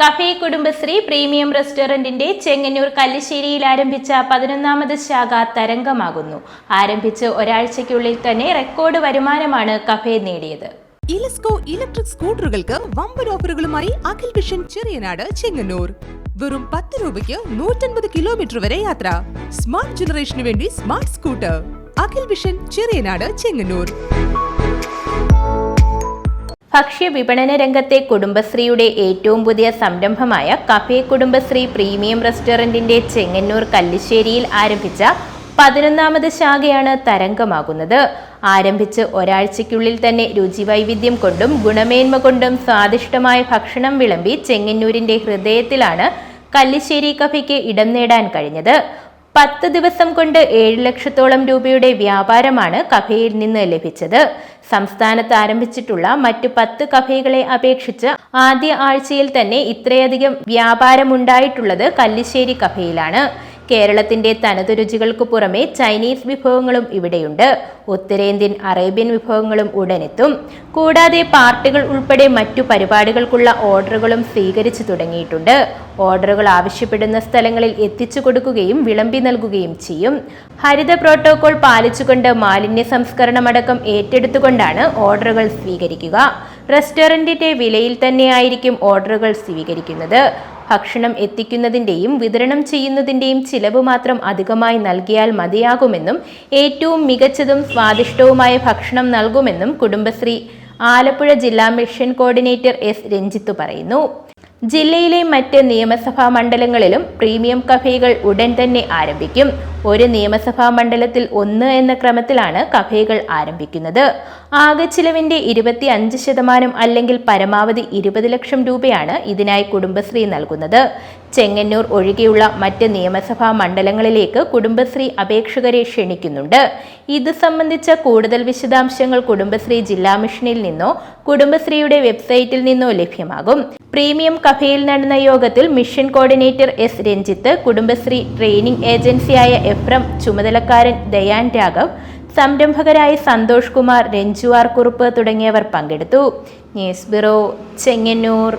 Cafe Kudumbashree premium റെസ്റ്റോറന്റിന്റെ Chengannur കല്ലിശ്ശേരിയിൽ ആരംഭിച്ച 11ാമത് ശാഖ തരംഗമാകുന്നു. ആരംഭിച്ച് ഒരാഴ്ചയ്ക്കുള്ളിൽ തന്നെ റെക്കോർഡ് വരുമാനമാണ് കഫേ നേടിയത്. ഇലസ്കോ ഇലക്ട്രിക് സ്കൂട്ടറുകൾക്ക് വമ്പൻ ഓഫറുകളുമായി അഖിൽ വിഷൻ ചെറിയനാട് ചെങ്ങന്നൂർ. വെറും 10 രൂപയ്ക്ക് 150 കിലോമീറ്റർ വരെ യാത്ര. സ്മാർട്ട് ജനറേഷന് വേണ്ടി smart scooter. Akhil vision Cheriyanad Chengannur. ഭക്ഷ്യ വിപണന രംഗത്തെ കുടുംബശ്രീയുടെ ഏറ്റവും പുതിയ സംരംഭമായ കഫേ കുടുംബശ്രീ പ്രീമിയം റെസ്റ്റോറന്റിന്റെ ചെങ്ങന്നൂർ കല്ലിശ്ശേരിയിൽ ആരംഭിച്ച 11ാമത് ശാഖയാണ് തരംഗമാകുന്നത്. ആരംഭിച്ച് ഒരാഴ്ചയ്ക്കുള്ളിൽ തന്നെ രുചിവൈവിധ്യം കൊണ്ടും ഗുണമേന്മ കൊണ്ടും സ്വാദിഷ്ടമായ ഭക്ഷണം വിളമ്പി ചെങ്ങന്നൂരിന്റെ ഹൃദയത്തിലാണ് കല്ലിശ്ശേരി കഫേക്ക് ഇടം നേടാൻ കഴിഞ്ഞത്. 10 ദിവസം കൊണ്ട് 7 ലക്ഷത്തോളം രൂപയുടെ വ്യാപാരമാണ് കഫേയിൽ നിന്ന് ലഭിച്ചത്. സംസ്ഥാനത്ത് ആരംഭിച്ചിട്ടുള്ള മറ്റു 10 കഫേകളെ അപേക്ഷിച്ച് ആദ്യ ആഴ്ചയിൽ തന്നെ ഇത്രയധികം വ്യാപാരമുണ്ടായിട്ടുള്ളത് കല്ലിശ്ശേരി കഫേയിലാണ്. കേരളത്തിന്റെ തനതു രുചികൾക്ക് പുറമെ ചൈനീസ് വിഭവങ്ങളും ഇവിടെയുണ്ട്. ഉത്തരേന്ത്യൻ, അറേബ്യൻ വിഭവങ്ങളും ഉടനെത്തും. കൂടാതെ പാർട്ടികൾ ഉൾപ്പെടെ മറ്റു പരിപാടികൾക്കുള്ള ഓർഡറുകളും സ്വീകരിച്ചു തുടങ്ങിയിട്ടുണ്ട്. ഓർഡറുകൾ ആവശ്യപ്പെടുന്ന സ്ഥലങ്ങളിൽ എത്തിച്ചു കൊടുക്കുകയും വിളമ്പി നൽകുകയും ചെയ്യും. ഹരിത പ്രോട്ടോകോൾ പാലിച്ചുകൊണ്ട് മാലിന്യ സംസ്കരണമടക്കം ഏറ്റെടുത്തുകൊണ്ടാണ് ഓർഡറുകൾ സ്വീകരിക്കുക. റെസ്റ്റോറന്റിന്റെ വിലയിൽ തന്നെയായിരിക്കും ഓർഡറുകൾ സ്വീകരിക്കുന്നത്. ഭക്ഷണം എത്തിക്കുന്നതിന്റെയും വിതരണം ചെയ്യുന്നതിന്റെയും ചിലവ് മാത്രം അധികമായി നൽകിയാൽ മതിയാകുമെന്നും ഏറ്റവും മികച്ചതും സ്വാദിഷ്ടവുമായ ഭക്ഷണം നൽകുമെന്നും കുടുംബശ്രീ ആലപ്പുഴ ജില്ലാ മിഷൻ കോർഡിനേറ്റർ എസ് രഞ്ജിത്ത് പറയുന്നു. ജില്ലയിലെ മറ്റ് നിയമസഭാ മണ്ഡലങ്ങളിലും പ്രീമിയം കഫേകൾ ഉടൻ തന്നെ ആരംഭിക്കും. ഒരു നിയമസഭാ മണ്ഡലത്തിൽ 1 എന്ന ക്രമത്തിലാണ് കഫേകൾ ആരംഭിക്കുന്നത്. ആകെ ചിലവിന്റെ 25% അല്ലെങ്കിൽ പരമാവധി 20 ലക്ഷം രൂപയാണ് ഇതിനായി കുടുംബശ്രീ നൽകുന്നത്. ചെങ്ങന്നൂർ ഒഴികെയുള്ള മറ്റ് നിയമസഭാ മണ്ഡലങ്ങളിലേക്ക് കുടുംബശ്രീ അപേക്ഷകരെ ക്ഷണിക്കുന്നുണ്ട്. ഇത് സംബന്ധിച്ച കൂടുതൽ വിശദാംശങ്ങൾ കുടുംബശ്രീ ജില്ലാ മിഷനിൽ നിന്നോ കുടുംബശ്രീയുടെ വെബ്സൈറ്റിൽ നിന്നോ ലഭ്യമാകും. പ്രീമിയം കഫേയിൽ നടന്ന യോഗത്തിൽ mission coordinator S Ranjith, Kudumbashree training ഏജൻസിയായ എഫ്രം ചുമതലക്കാരൻ ദയാൻ രാഘവ്, സംരംഭകരായ സന്തോഷ് കുമാർ, രഞ്ജു ആർ കുറുപ്പ് തുടങ്ങിയവർ പങ്കെടുത്തു. News bureau, Chengannur.